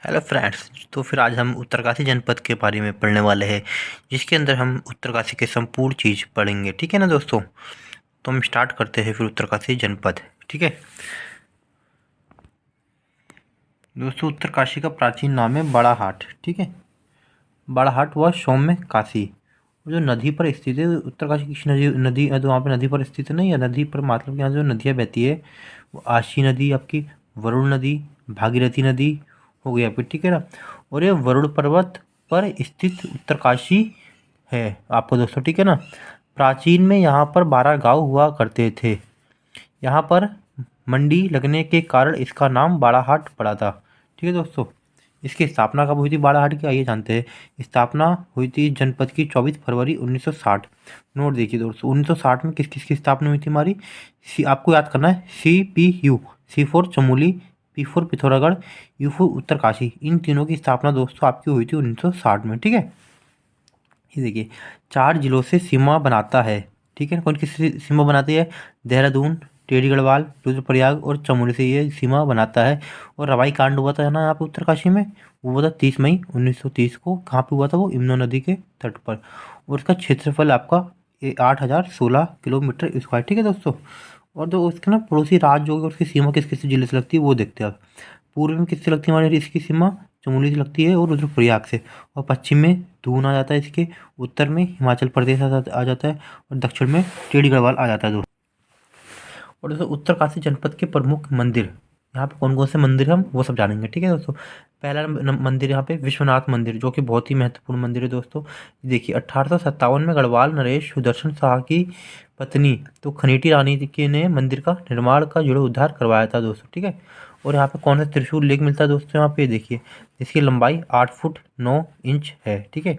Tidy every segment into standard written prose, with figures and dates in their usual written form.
Hello friends. तो फिर आज हम उत्तरकाशी जनपद के बारे में पढ़ने वाले हैं, जिसके अंदर हम उत्तरकाशी के संपूर्ण चीज़ पढ़ेंगे। ठीक है ना दोस्तों? तो हम स्टार्ट करते हैं फिर उत्तरकाशी जनपद। ठीक है दोस्तों, उत्तरकाशी का प्राचीन नाम है बड़ाहाट। ठीक है, बड़ाहाट व सौम्य काशी। वो जो नदी पर स्थित है, उत्तरकाशी किसी नदी नदी है तो वहाँ पे नदी पर स्थित है नहीं है। नदी पर मतलब यहाँ जो नदियाँ बहती है वो आशी नदी आपकी, वरुण नदी, भागीरथी नदी हो गई आपकी। ठीक है ना? और ये वरुण पर्वत पर स्थित उत्तरकाशी है आपको दोस्तों। ठीक है ना? प्राचीन में यहाँ पर 12 गांव हुआ करते थे। यहाँ पर मंडी लगने के कारण इसका नाम बाड़ाहाट पड़ा था। ठीक है दोस्तों, इसकी स्थापना कब हुई थी बाड़ाहाट की, आइए जानते हैं। स्थापना हुई थी जनपद की 24 फरवरी 1960। नोट देखिए दोस्तों, 1960 में किस किस की स्थापना हुई थी हमारी। आपको याद करना है, CPU, C for Chamoli, P for Pithoragarh, U for Uttarkashi. इन तीनों की स्थापना दोस्तों आपकी हुई थी 1960 में। ठीक है, ये देखिए 4 जिलों से सीमा बनाता है। ठीक है, कौन किस सीमा बनाती है? देहरादून, टेढ़ी गढ़वाल, रुद्रप्रयाग और चमोली से ये सीमा बनाता है। और रवाई कांड हुआ था ना यहाँ पे उत्तरकाशी में, वो हुआ था 30 मई 1930 को। कहाँ पे हुआ था वो? यमुना नदी के तट पर। और उसका क्षेत्रफल आपका 8,016 किलोमीटर स्क्वायर। ठीक है दोस्तों, और जो उसके ना पड़ोसी राज्य जो है उसकी सीमा किस किस जिले से लगती है वो देखते हैं आप। पूर्व में किससे लगती है हमारी इसकी सीमा? चमोली से लगती है और रुद्रप्रयाग से। और पश्चिम में दून आ जाता है इसके, उत्तर में हिमाचल प्रदेश आ जाता है, और दक्षिण में टेढ़ी गढ़वाल आ जाता है दोस्तों। और दोस्तों उत्तरकाशी जनपद के प्रमुख मंदिर, यहाँ पे कौन कौन से मंदिर हम वो सब जानेंगे। ठीक है दोस्तों, पहला मंदिर यहाँ पे विश्वनाथ मंदिर, जो कि बहुत ही महत्वपूर्ण मंदिर है दोस्तों। देखिए 1857 में गढ़वाल नरेश सुदर्शन शाह की पत्नी तो खनीटी रानी के ने मंदिर का निर्माण का जीर्णोद्धार करवाया था दोस्तों। ठीक है, और यहाँ पे कौन सा त्रिशूल लेख मिलता है दोस्तों? यहाँ पे देखिए, जिसकी लंबाई 8 फुट 9 इंच है। ठीक है,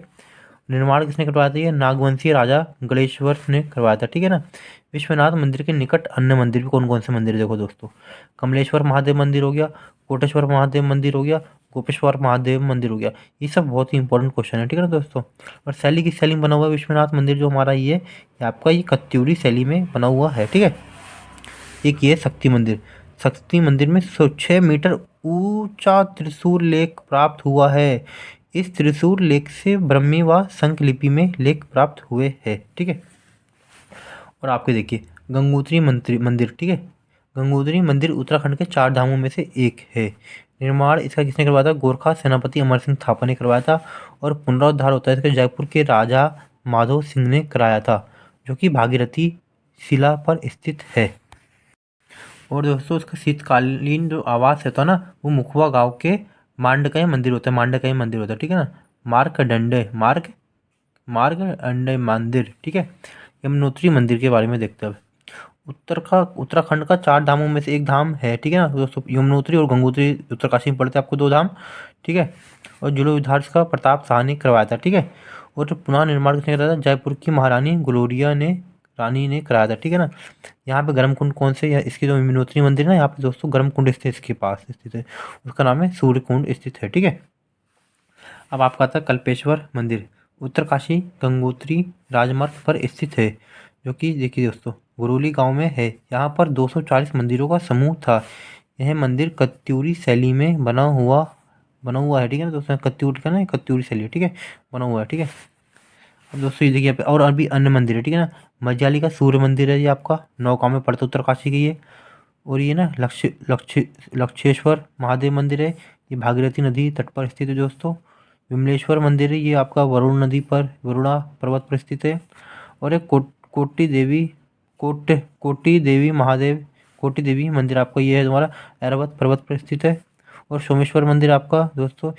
निर्माण किसने करवाया था? ये नागवंशीय राजा गणेश्वर ने करवाया था। ठीक है ना? विश्वनाथ मंदिर के निकट अन्य मंदिर भी कौन कौन से मंदिर है देखो दोस्तों। कमलेश्वर महादेव मंदिर हो गया, कोटेश्वर महादेव मंदिर हो गया, गोपेश्वर महादेव मंदिर हो गया। ये सब बहुत ही इंपॉर्टेंट क्वेश्चन है। ठीक है ना दोस्तों? और शैली की शैली में बना हुआ है विश्वनाथ मंदिर जो हमारा ये आपका ये कत्यूरी शैली में बना हुआ है। ठीक है, एक ये शक्ति मंदिर। शक्ति मंदिर में 106 मीटर ऊंचा त्रिशूल लेख प्राप्त हुआ है। इस त्रिशूल लेख से ब्रह्मी व शंख लिपि में लेख प्राप्त हुए हैं। ठीक है, और आपके देखिए गंगोत्री मंदिर। ठीक है, गंगोत्री मंदिर उत्तराखंड के 4 धामों में से एक है। निर्माण इसका किसने करवाया था? गोरखा सेनापति अमर सिंह थापा ने करवाया था। और पुनरुद्धार होता है इसके जयपुर के राजा माधव सिंह ने कराया था, जो कि भागीरथी शिला पर स्थित है। और दोस्तों उसका शीतकालीन जो आवास रहता है ना, वो मुखवा गांव के मांडकई मंदिर होता है। मांडकई मंदिर होता है। ठीक है ना? मार्क अंडे मंदिर। ठीक है, यमुनोत्री मंदिर के बारे में देखते हैं अब। उत्तराखंड का 4 धामों में से एक धाम है। ठीक है ना दोस्तों, यमुनोत्री और गंगोत्री उत्तरकाशी में पड़ते हैं आपको 2 धाम। ठीक है, और जीर्णोद्धार का प्रताप शाह ने करवाया था। ठीक है, और जो पुनः निर्माण किसने कराया था? जयपुर की महारानी ग्लोरिया ने रानी ने कराया था। ठीक है ना? यहाँ पे गर्म कुंड कौन से? इसकी जो यमुनोत्री मंदिर है ना, यहाँ पे दोस्तों गर्म कुंड स्थित इसके पास स्थित है, उसका नाम है सूर्य कुंड स्थित है। ठीक है, अब आपका आता है कल्पेश्वर मंदिर। उत्तरकाशी गंगोत्री राजमार्ग पर स्थित है, जो कि देखिए दोस्तों गुरोली गांव में है। यहाँ पर 240 मंदिरों का समूह था। यह मंदिर कत्यूरी शैली में बना हुआ है। ठीक है ना दोस्तों, कत्यूरी का ना कत्यूरी शैली है। ठीक है, बना हुआ है। ठीक है, अब दोस्तों ये देखिए यहाँ पे और अभी अन्य मंदिर है। ठीक है ना? मजाली का सूर्य मंदिर है, ये आपका नौगांव में पड़ता है उत्तरकाशी की ये। और ये ना लक्षेश्वर महादेव मंदिर है, ये भागीरथी नदी तट पर स्थित है दोस्तों। विमलेश्वर मंदिर है, ये आपका वरुण नदी पर वरुणा पर्वत पर स्थित है। और एक कोटि देवी महादेव कोटि देवी मंदिर आपका ये है तुम्हारा ऐरावत पर्वत पर स्थित है। और सोमेश्वर मंदिर आपका दोस्तों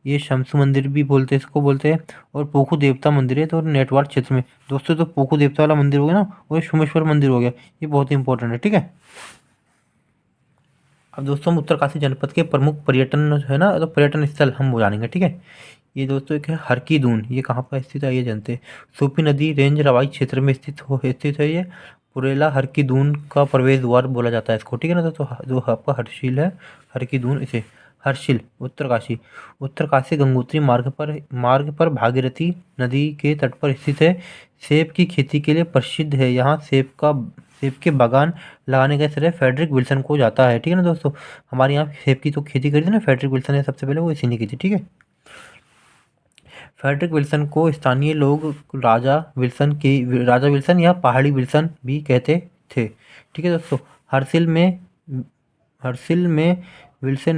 ये शमसु मंदिर भी बोलते हैं, इसको बोलते हैं। और पोखू देवता मंदिर है तो नेटवार क्षेत्र में दोस्तों, तो पोखू देवता वाला मंदिर हो गया ना, वो सोमेश्वर मंदिर हो गया, ये बहुत ही इंपॉर्टेंट है। ठीक है, अब दोस्तों हम उत्तरकाशी जनपद के प्रमुख पर्यटन है ना, तो पर्यटन स्थल हम वो जानेंगे। ठीक है, ये दोस्तों एक है हरकी दून, ये कहाँ पर स्थित है ये जानते हैं। सूपी नदी रेंज रवाई क्षेत्र में स्थित है ये। पुरेला हरकी दून का प्रवेश द्वार बोला जाता है इसको। ठीक है ना दोस्तों, जो आपका हर्षिल है, हरकी दून इसे हर्षिल उत्तरकाशी गंगोत्री मार्ग पर भागीरथी नदी के तट पर स्थित है। सेब की खेती के लिए प्रसिद्ध है। यहाँ सेब का सेब के बागान लगाने का श्रेय फ्रेडरिक विल्सन को जाता है, ठीक है ना दोस्तों। हमारे यहाँ सेब की तो खेती करी थी ना फ्रेडरिक विल्सन ने सबसे पहले, वो इसी ने की थी, ठीक है। फ्रेडरिक विल्सन को स्थानीय लोग राजा विल्सन या पहाड़ी विल्सन भी कहते थे, ठीक है दोस्तों। हर्सिल में हर्सिल में विल्सन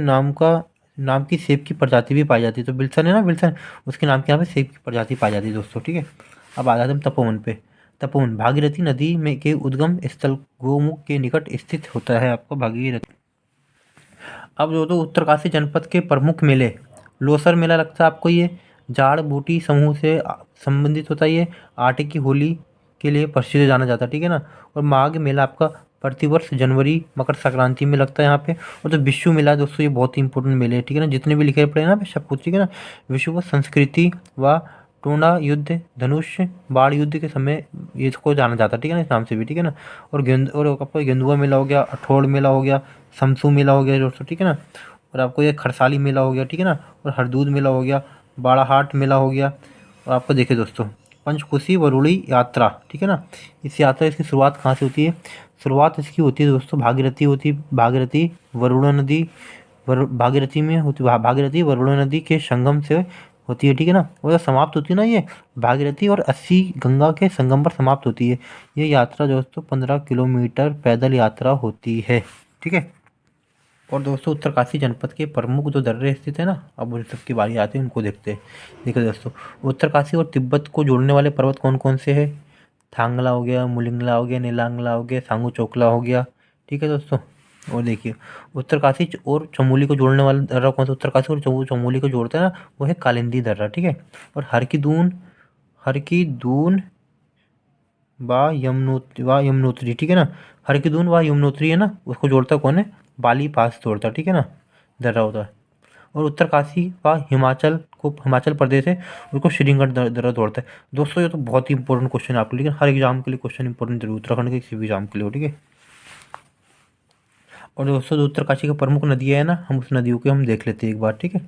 नाम की सेब की प्रजाति भी पाई जाती है। तो विल्सन है ना, विल्सन, उसके नाम के यहाँ पे सेब की प्रजाति पाई जाती है दोस्तों, ठीक है। अब आ जाते हैं हम तपोवन पे। तपोवन भागीरथी नदी में के उद्गम स्थल गोमुख के निकट स्थित होता है आपका भागीरथी। अब जो तो उत्तरकाशी जनपद के प्रमुख मेले, लोसर मेला लगता है आपको, ये जाड़ बूटी समूह से संबंधित होता है। ये आटे की होली के लिए प्रसिद्ध जाना जाता है, ठीक है ना। और माघ मेला आपका प्रतिवर्ष जनवरी मकर संक्रांति में लगता है यहाँ पे। और तो विश्व मेला दोस्तों, ये बहुत ही इंपॉर्टेंट मेले है, ठीक है ना। जितने भी लिखे पड़े हैं ना सब कुछ, ठीक है ना। विश्व संस्कृति व टोना युद्ध, धनुष बाण युद्ध के समय इसको जाना जाता है, ठीक है ना, इस नाम से भी, ठीक है ना। और आपका गेंदुआ मेला हो गया, अठोड़ मेला हो गया, समसू मेला हो गया दोस्तों, ठीक है ना। और आपको ये खरसाली मेला हो गया, ठीक है ना। और हरदूद मेला हो गया, बाड़ाहाट मेला हो गया। और आपको देखिए दोस्तों, पंचकोसी वरुड़ी यात्रा, ठीक है ना। इस यात्रा इसकी शुरुआत कहाँ से होती है? शुरुआत इसकी होती है दोस्तों भागीरथी होती है, भागीरथी वरुणा नदी, भागीरथी में होती, भागीरथी वरुणा नदी के संगम से होती है, ठीक है ना। और समाप्त होती है ना ये भागीरथी और अस्सी गंगा के संगम पर समाप्त होती है। ये यात्रा दोस्तों 15 किलोमीटर पैदल यात्रा होती है, ठीक है। और दोस्तों उत्तरकाशी जनपद के प्रमुख जो दर्रे स्थित है ना, अब उन सबकी बारी आती है, उनको देखते हैं। देखो दोस्तों, उत्तरकाशी और तिब्बत को जोड़ने वाले पर्वत कौन कौन से हैं? थांगला हो गया, मुलिंगला हो गया, नीलांगला हो गया, सांगू चोकला हो गया, ठीक है दोस्तों। और देखिए उत्तरकाशी और चमोली को जोड़ने वाला दर्रा कौन सा? उत्तरकाशी और चमोली को जोड़ता है ना, वो है कालिंदी दर्रा, ठीक है। और हर की दून व यमुनोत्री, ठीक है ना। हर की दून व यमुनोत्री है ना, उसको जोड़ता कौन है? बाली पास जोड़ता, ठीक है ना, दर्रा होता है। और उत्तरकाशी व हिमाचल प्रदेश है, उसको श्रीगढ़ दर्रा जोड़ता है। दोस्तों ये तो बहुत ही इंपॉर्टेंट क्वेश्चन है आपके लिए, लेकिन हर एग्जाम के लिए क्वेश्चन इंपॉर्टेंट जरूर, उत्तराखंड के किसी भी एग्जाम के लिए हो, ठीक है। और दोस्तों जो उत्तरकाशी की प्रमुख नदियाँ है ना, हम उस नदियों को हम देख लेते हैं एक बार, ठीक है।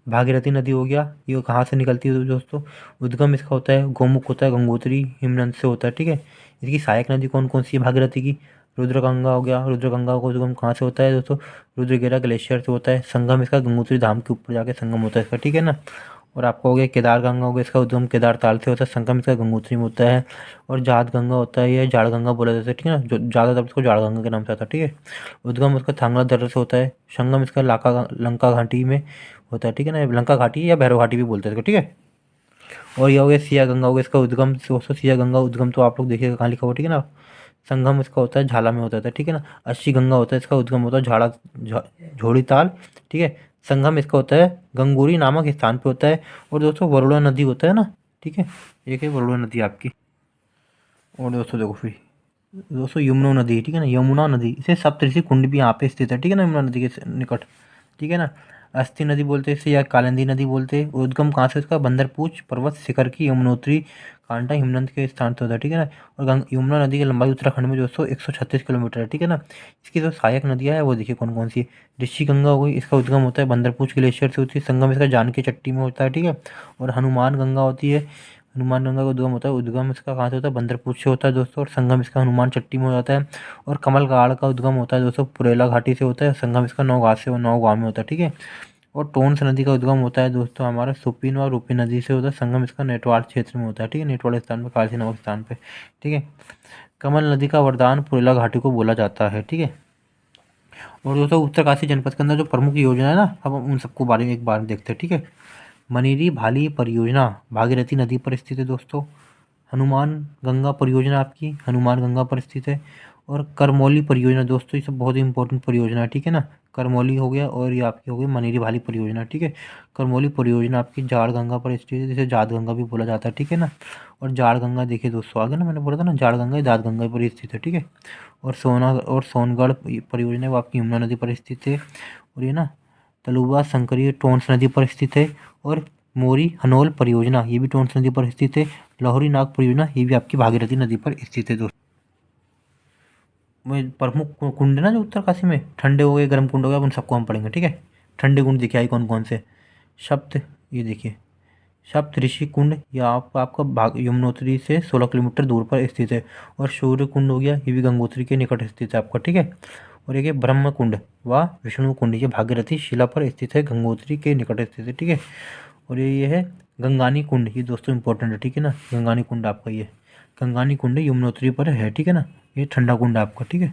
भागीरथी नदी हो गया, ये कहाँ से निकलती है दोस्तों? उद्गम इसका होता है गोमुख होता है, गंगोत्री हिमनद से होता है, ठीक है। इसकी सहायक नदी कौन कौन सी है भागीरथी की? रुद्रगंगा हो गया, रुद्रगंगा का उद्गम कहाँ से होता है दोस्तों? रुद्रगिरा ग्लेशियर से होता है। संगम इसका गंगोत्री धाम के ऊपर जाके संगम होता है इसका, ठीक है ना। और आपका हो गया केदार गंगा हो गया, इसका उद्गम केदार ताल से होता है, संगम इसका गंगोत्री में होता है। और जात गंगा होता है, ये जाड़ गंगा बोला जाता है, ठीक है ना, जो ज़्यादातर इसको जाड़ गंगा के नाम से आता है, ठीक है। उद्गम उसका थांगला दर्रे से होता है, संगम इसका लंका घाटी में होता है, ठीक है ना। लंका घाटी या भैरव घाटी भी बोलते हैं इसको, ठीक है। और ये हो गया सिया गंगा हो गया, इसका उद्गम दोस्तों, सिया गंगा उद्गम तो आप लोग देखिएगा कहाँ लिखा हुआ, ठीक है ना। संगम इसका होता है झाला में होता है, ठीक है ना। अस्सी गंगा होता है, इसका उद्गम होता है झोड़ी ताल, ठीक है। संगम इसका होता है गंगोरी नामक स्थान पे होता है। और दोस्तों वरुणा नदी होता है ना, ठीक है, एक है वरुणा नदी आपकी। और दोस्तों देखो फिर दोस्तों यमुना नदी, ठीक है ना, यमुना नदी, इसे सप्तऋषि कुंड भी यहाँ पे स्थित है, ठीक है ना, यमुना नदी के निकट, ठीक है ना। अस्थि नदी बोलते हैं इसे, या कालिंदी नदी बोलते हैं। उद्गम कहाँ से इसका? बंदरपूछ पर्वत शिखर की यमुनोत्री कांटा हिमनद के स्थान से होता है, ठीक है ना। और यमुना नदी की लंबाई उत्तराखंड में दोस्तों 136 किलोमीटर है, ठीक है ना। इसकी जो सहायक नदियाँ है वो देखिए कौन कौन सी है। ऋषि गंगा हो गई, इसका उद्गम होता है बंदरपूछ ग्लेशियर से होती है, संगम इसका जानकी चट्टी में होता है, ठीक है। और हनुमान गंगा होती है, हनुमान गंगा का उद्गम होता है, उद्गम इसका कहाँ से होता है? बंदरपूछ से होता है दोस्तों। और संगम इसका हनुमान चट्टी में हो जाता है। और कमलगाड़ का उद्गम होता है दोस्तों पुरेला घाटी से होता है, संगम इसका नौगांव में होता है, ठीक है। और टोंस नदी का उद्गम होता है दोस्तों हमारा सुपिन और रूपी नदी से होता है, संगम इसका नेटवाड़ क्षेत्र में होता है, ठीक है, नेटवाड़ स्थान पर, कालसी नामक स्थान पे, ठीक है। कमल नदी का वरदान पुरेला घाटी को बोला जाता है, ठीक है। और दोस्तों उत्तरकाशी जनपद के अंदर जो प्रमुख योजना है ना, अब हम उन सबको बारे में एक बार देखते हैं, ठीक है। मनीरी भाली परियोजना भागीरथी नदी पर स्थित है दोस्तों। हनुमान गंगा परियोजना आपकी हनुमान गंगा पर स्थित है। और करमौली परियोजना दोस्तों, ये सब बहुत ही इंपॉर्टेंट परियोजना है, ठीक है ना। करमौली हो गया, और ये आपकी हो गई मनीरी भाली परियोजना, ठीक है। करमौली परियोजना आपकी जाड़ गंगा पर स्थित है, जिसे जात गंगा भी बोला जाता है, ठीक है ना। और जाड़ गंगा देखिए दोस्तों, आगे ना मैंने बोला था ना, जाड़ गंगा जात गंगा पर स्थित है, ठीक है। और सोनगढ़ परियोजना वो आपकी यमुना नदी पर स्थित है। और ये ना तलुवा संकरी टोंस नदी पर स्थित है। और मोरी हनोल परियोजना ये भी टोंस नदी पर स्थित है। लाहौरी नाग परियोजना ये भी आपकी भागीरथी नदी पर स्थित है दोस्तों। प्रमुख कुंड है ना जो उत्तरकाशी में, ठंडे हो गए, गर्म कुंड हो गया, उन सबको हम पढ़ेंगे, ठीक है। ठंडे कुंड दिखे आई कौन कौन से? शब्द, ये देखिए सप्तऋषि कुंड ये आपका भाग यमुनोत्री से 16 किलोमीटर दूर पर स्थित है। और सूर्य कुंड हो गया, ये भी गंगोत्री के निकट स्थित है आपका, ठीक है। और एक ब्रह्म कुंड व विष्णु कुंड, ये भागीरथी शिला पर स्थित है, गंगोत्री के निकट स्थित है, ठीक है। और ये है गंगानी कुंड, ये दोस्तों इंपॉर्टेंट है, ठीक है ना। गंगानी कुंड आपका ये गंगानी कुंड यमुनोत्री पर है, ठीक है ना। ये ठंडा कुंड आपका, ठीक है।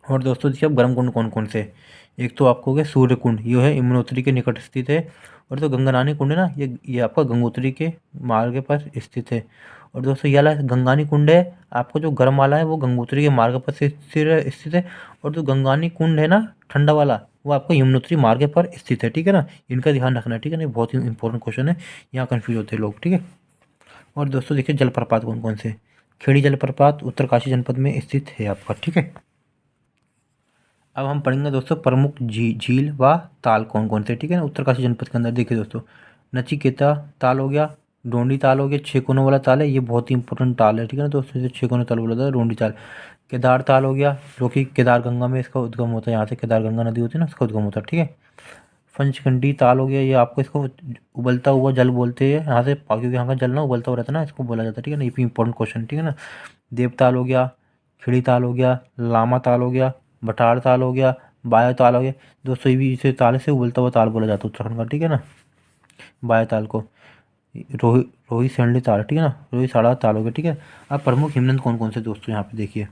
और दोस्तों देखिए अब गर्म कुंड कौन कौन से, एक तो आपको हो गया सूर्य कुंड, ये है यमुनोत्री के निकट स्थित है। और तो गंगारानी कुंड है ना, ये आपका गंगोत्री के मार्ग पर स्थित है। और दोस्तों ये वाला गंगानी कुंड है, आपको जो गर्म वाला है वो गंगोत्री के मार्ग पर स्थित है। और जो गंगानी कुंड है ना ठंडा वाला, वो आपको यमुनोत्री मार्ग पर स्थित है, ठीक है ना। इनका ध्यान रखना है, ठीक है ना, बहुत ही इंपॉर्टेंट क्वेश्चन है, यहाँ कन्फ्यूज होते हैं लोग, ठीक है। और दोस्तों देखिए जलप्रपात कौन कौन से, खेड़ी जलप्रपात उत्तरकाशी जनपद में स्थित है आपका, ठीक है। अब हम पढ़ेंगे दोस्तों प्रमुख झील व ताल कौन कौन से, ठीक है ना, उत्तरकाशी जनपद के अंदर। देखिए दोस्तों नचिकेता ताल हो गया, डोंडी ताल हो गया, 6 कोनों वाला ताल है, ये बहुत ही इंपॉर्टेंट ताल है, ठीक है ना दोस्तों, इसे 6 कोनों ताल बोला जाता है, डोंडी ताल। केदार ताल हो गया, जो कि केदार गंगा में इसका उद्गम होता है, यहाँ से केदार गंगा नदी होती है ना, इसका उद्गम होता है, ठीक है। पंचखंडी ताल हो गया, ये आपको इसको उबलता हुआ जल बोलते हैं यहाँ से, क्योंकि यहाँ का जल ना उबलता हुआ रहता है ना, इसको बोला जाता है, ठीक है ना। ये भी इंपॉर्टेंट क्वेश्चन, ठीक है ना। देवताल हो गया, खिड़ी ताल हो गया, लामा ताल हो गया, भटार ताल हो गया, बायो ताल हो गया। दोस्तों ये भी इसे ताल से उबलता हुआ ताल बोला जाता है उत्तराखंड का, ठीक है ना, बायो ताल को। रोही सैंडली ताल, ठीक है ना, रोही साड़ा ताल हो गया, ठीक है। अब प्रमुख हिमनद कौन कौन से दोस्तों यहाँ पे देखिए,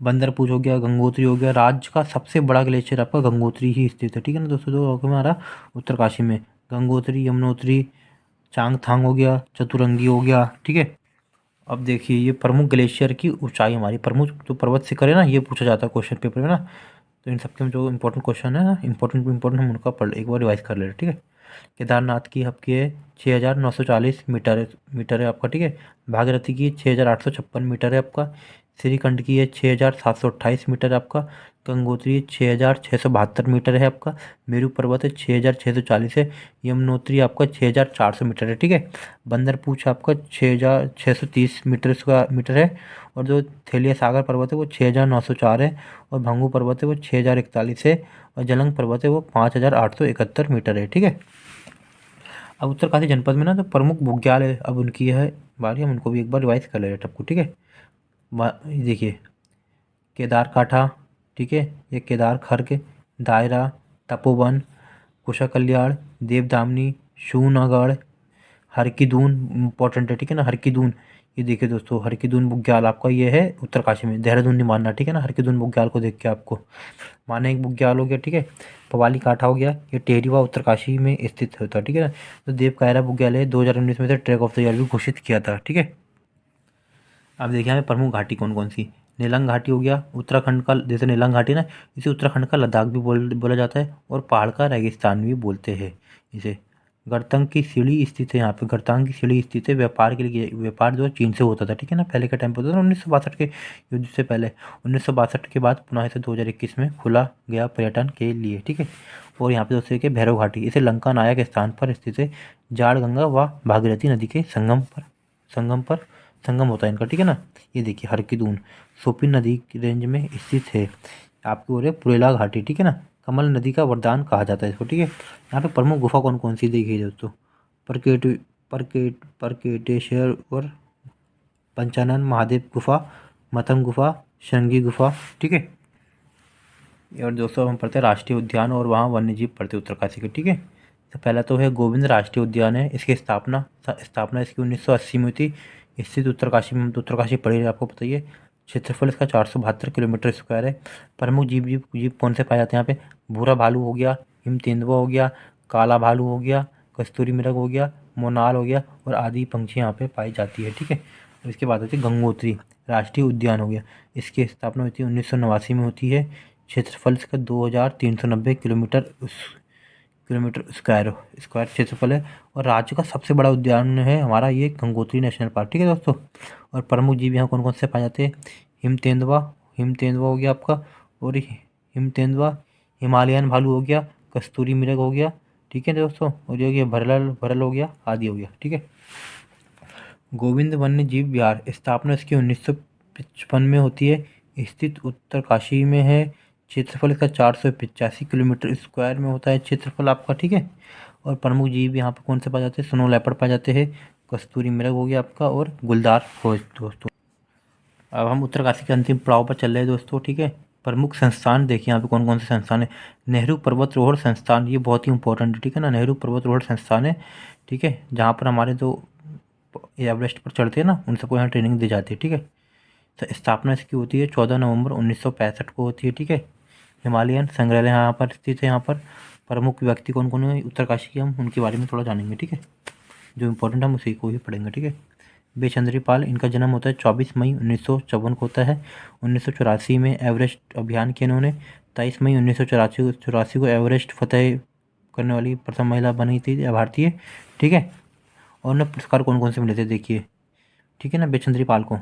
बंदरपुर हो गया, गंगोत्री हो गया, राज्य का सबसे बड़ा ग्लेशियर आपका गंगोत्री ही स्थित है, ठीक है ना दोस्तों, जो हमारा उत्तरकाशी में गंगोत्री, यमुनोत्री, चांगथांग हो गया, चतुरंगी हो गया, ठीक है। अब देखिए ये प्रमुख ग्लेशियर की ऊंचाई, हमारी प्रमुख जो पर्वत शिखर है ना, ये पूछा जाता है क्वेश्चन पेपर में ना। तो इन सबके जो इंपॉर्टेंट क्वेश्चन है ना, इंपॉर्टेंट हम उनका पढ़ एक बार रिवाइज कर ले रहे, ठीक है। केदारनाथ की आपकी है 6,940 मीटर है आपका, ठीक है। भागीरथी की 6,856 मीटर है आपका। श्रीखंड की है 6,728 मीटर है आपका। गंगोत्री 6,672 मीटर है आपका। मेरू पर्वत है 6,640 है। यमुनोत्री आपका 6,400 मीटर है, ठीक है। बंदरपूछ आपका 6,630 मीटर है। और जो थेलिया सागर पर्वत है वो 6,904 है। और भंगू पर्वत है वो 6,041 है। और जलंग पर्वत है वो 5,871 मीटर है, ठीक है। अब उत्तरकाशी जनपद में ना जो प्रमुख बुग्याल अब उनकी है बारी, हम उनको भी एक बार रिवाइज कर ले रहे हैं टपको, ठीक है। देखिए केदार काठा, ठीक है, ये केदार खर्क, दायरा, तपोवन, कुशा कल्याण, देवदामनी, शूनागढ़, हर की दून इंपॉर्टेंट है, ठीक है ना, हर की दून। ये देखिए दोस्तों हर की दून बुग्याल आपका ये है उत्तरकाशी में, देहरादून नहीं मानना, ठीक है ना। हर की दून बुग्याल को देख के आपको माना एक बुग्याल हो गया, ठीक है। पवाली काठा हो गया, ये टेहरीवा उत्तरकाशी में स्थित होता है, ठीक है ना। तो देव कायरा बुग्याल है 2019 में से ट्रैक ऑफ द ईयर भी घोषित किया था, ठीक है। अब देखिए हमें प्रमुख घाटी कौन कौन सी, नीलंग घाटी हो गया उत्तराखंड का, जैसे नीलंग घाटी ना, इसे उत्तराखंड का लद्दाख भी बोला जाता है, और पहाड़ का रेगिस्तान भी बोलते हैं इसे। गरतंग की सीढ़ी स्थित है यहाँ पे, गरतांग की सीढ़ी स्थित है, व्यापार के लिए, व्यापार जो है चीन से होता था, ठीक है ना, पहले के टाइम पे होता था 1962 के युद्ध से पहले। 1962 के बाद पुनः इसे 2021 में खुला गया पर्यटन के लिए, ठीक है। और यहाँ पे दोस्तों के भैरव घाटी, इसे लंका नायक स्थान पर स्थित है, जाड़ गंगा व भागीरथी नदी के संगम होता है इनका, ठीक है ना। ये देखिए हर की दून सोपिन नदी की रेंज में स्थित है, आपकी ओर है पुरेला घाटी, ठीक है ना। कमल नदी का वरदान कहा जाता है इसको, ठीक है। यहाँ पे प्रमुख गुफा कौन कौन सी देखिए दोस्तों, परकेटेश्वर और पंचानन महादेव गुफा, मतंग गुफा, श्रृंगी गुफा, ठीक है। और दोस्तों हम पढ़ते हैं राष्ट्रीय उद्यान और वहाँ वन्य जीव पढ़ते हैं उत्तरकाशी के, ठीक है। तो पहला तो है गोविंद राष्ट्रीय उद्यान है, इसकी स्थापना इसकी 1980 में हुई थी, स्थित उत्तरकाशी में, तो उत्तरकाशी पड़ी है आपको पता ही है। क्षेत्रफल इसका 472 किलोमीटर स्क्वायर है। प्रमुख जीव कौन से पाए जाते हैं यहाँ पे, भूरा भालू हो गया, हिम तेंदुआ हो गया, काला भालू हो गया, कस्तूरी मृग हो गया, मोनाल हो गया, और आदि पंछी यहाँ पे पाई जाती है, ठीक है। और इसके बाद होती है गंगोत्री राष्ट्रीय उद्यान हो गया, इसकी स्थापना हुई थी 1989 में होती है। क्षेत्रफल इसका 2,390 किलोमीटर स्क्वायर क्षेत्रफल है। और राज्य का सबसे बड़ा उद्यान है हमारा ये गंगोत्री नेशनल पार्क, ठीक है दोस्तों। और प्रमुख जीव यहाँ कौन कौन से पाए जाते हैं, हिम तेंदुआ हो गया आपका, और हिम तेंदुआ, हिमालयन भालू हो गया, कस्तूरी मृग हो गया, ठीक है दोस्तों, और ये हो गया भरल हो गया, आदि हो गया, ठीक है। गोविंद वन्य जीव विहार स्थापना इसकी 1955 में होती है, स्थित उत्तरकाशी में है। क्षेत्रफल इसका 485 किलोमीटर स्क्वायर में होता है क्षेत्रफल आपका, ठीक है। और प्रमुख जीव यहाँ पे कौन से पाए जाते हैं, स्नो लेपर्ड पाए जाते हैं, कस्तूरी मृग हो गया आपका, और गुलदार फौज दोस्तों। अब हम उत्तरकाशी के अंतिम पड़ाव पर चल रहे हैं दोस्तों, ठीक है। प्रमुख संस्थान देखिए यहाँ पे कौन कौन से संस्थान है। नेहरू पर्वतारोहण संस्थान, ये बहुत ही इंपॉर्टेंट है, ठीक है ना। नेहरू पर्वतारोहण संस्थान है, ठीक है, जहाँ पर हमारे जो एवरेस्ट पर चढ़ते हैं ना, उन सबको यहाँ ट्रेनिंग दी जाती है, ठीक है। तो स्थापना इसकी होती है 14 नवंबर 1965 को होती है, ठीक है। हिमालयन संग्रहालय यहाँ पर स्थित है। यहाँ पर प्रमुख व्यक्ति कौन कौन है उत्तरकाशी के, हम उनके बारे में थोड़ा जानेंगे, ठीक है। जो इम्पोर्टेंट है हम उसी को ही पढ़ेंगे, ठीक है। बेचंद्री पाल, इनका जन्म होता है 24 मई 1954 को होता है। 1984 में एवरेस्ट अभियान किया इन्होंने। 23 मई 1984 को एवरेस्ट फतेह करने वाली प्रथम महिला बनी थी भारतीय, ठीक है। और उन्हें पुरस्कार कौन कौन से मिले थे देखिए, ठीक है ना। बेचंद्री पाल को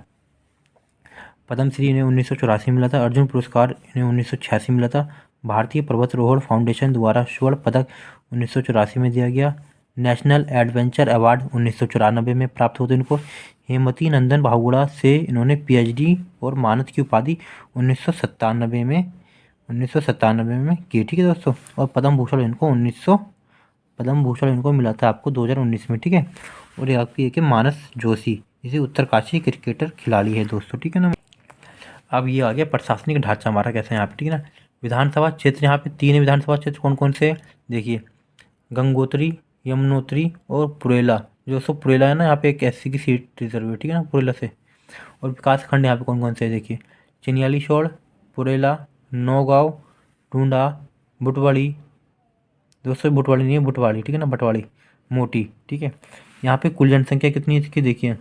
पद्मश्री इन्हें 1984 में मिला था। अर्जुन पुरस्कार इन्हें 1986 में मिला था। भारतीय पर्वतारोहण फाउंडेशन द्वारा स्वर्ण पदक 1984 में दिया गया। नेशनल एडवेंचर अवार्ड 1994 में प्राप्त होते इनको। हेमवती नंदन बहुगुणा से इन्होंने पीएचडी और मानद की उपाधि 1997 में की, ठीक है दोस्तों। और पद्म भूषण इनको मिला था आपको 2019 में, ठीक है। और ये आपकी एक है मानस जोशी, इसे उत्तरकाशी क्रिकेटर खिलाड़ी है दोस्तों, ठीक है ना। अब ये आ गया प्रशासनिक ढांचा हमारा कैसा है यहाँ पे, ठीक है ना। विधानसभा क्षेत्र यहाँ पे 3 विधानसभा क्षेत्र कौन कौन से देखिए, गंगोत्री, यमुनोत्री और पुरेला। जो सो पुरेला है ना, यहाँ पे एक एससी की सीट रिजर्व है, ठीक है ना, पुरेला से। और विकास खंड यहाँ पे कौन कौन से है देखिए, चिनियालीसोड़, पुरेला, नौगांव, टूंडा, बुटवाड़ी। दोस्तों बुटवाड़ी नहीं है, बुटवाड़ी, ठीक है ना, बटवाड़ी, मोटी, ठीक है। यहाँ पे कुल जनसंख्या कितनी है इसकी देखिए,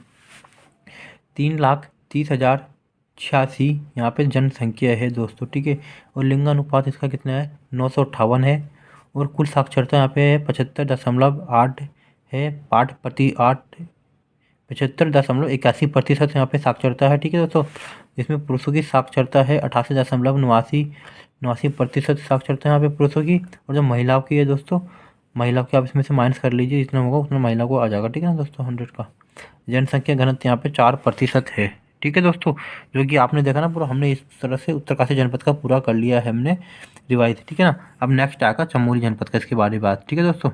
3,30,086 यहाँ पे जनसंख्या है दोस्तों, ठीक है। और लिंगानुपात इसका कितना है, 958 है। और कुल साक्षरता यहाँ पे है 75.8 है, 75.81% यहाँ पे साक्षरता है, ठीक है दोस्तों। इसमें पुरुषों की साक्षरता है 88.89% साक्षरता यहाँ पे पुरुषों की। और जो महिलाओं की है दोस्तों, महिलाओं की आप इसमें से माइनस कर लीजिए, जितना होगा उतना महिला को आ जाएगा, ठीक है ना दोस्तों, 100 का। जनसंख्या घनत्व यहाँ पे 4% है, ठीक है दोस्तों। जो कि आपने देखा ना पूरा, हमने इस तरह से उत्तरकाशी जनपद का पूरा कर लिया है हमने रिवाइज, ठीक है ना। अब नेक्स्ट आएगा चमोली जनपद का, इसके बारे में बात, ठीक है दोस्तों।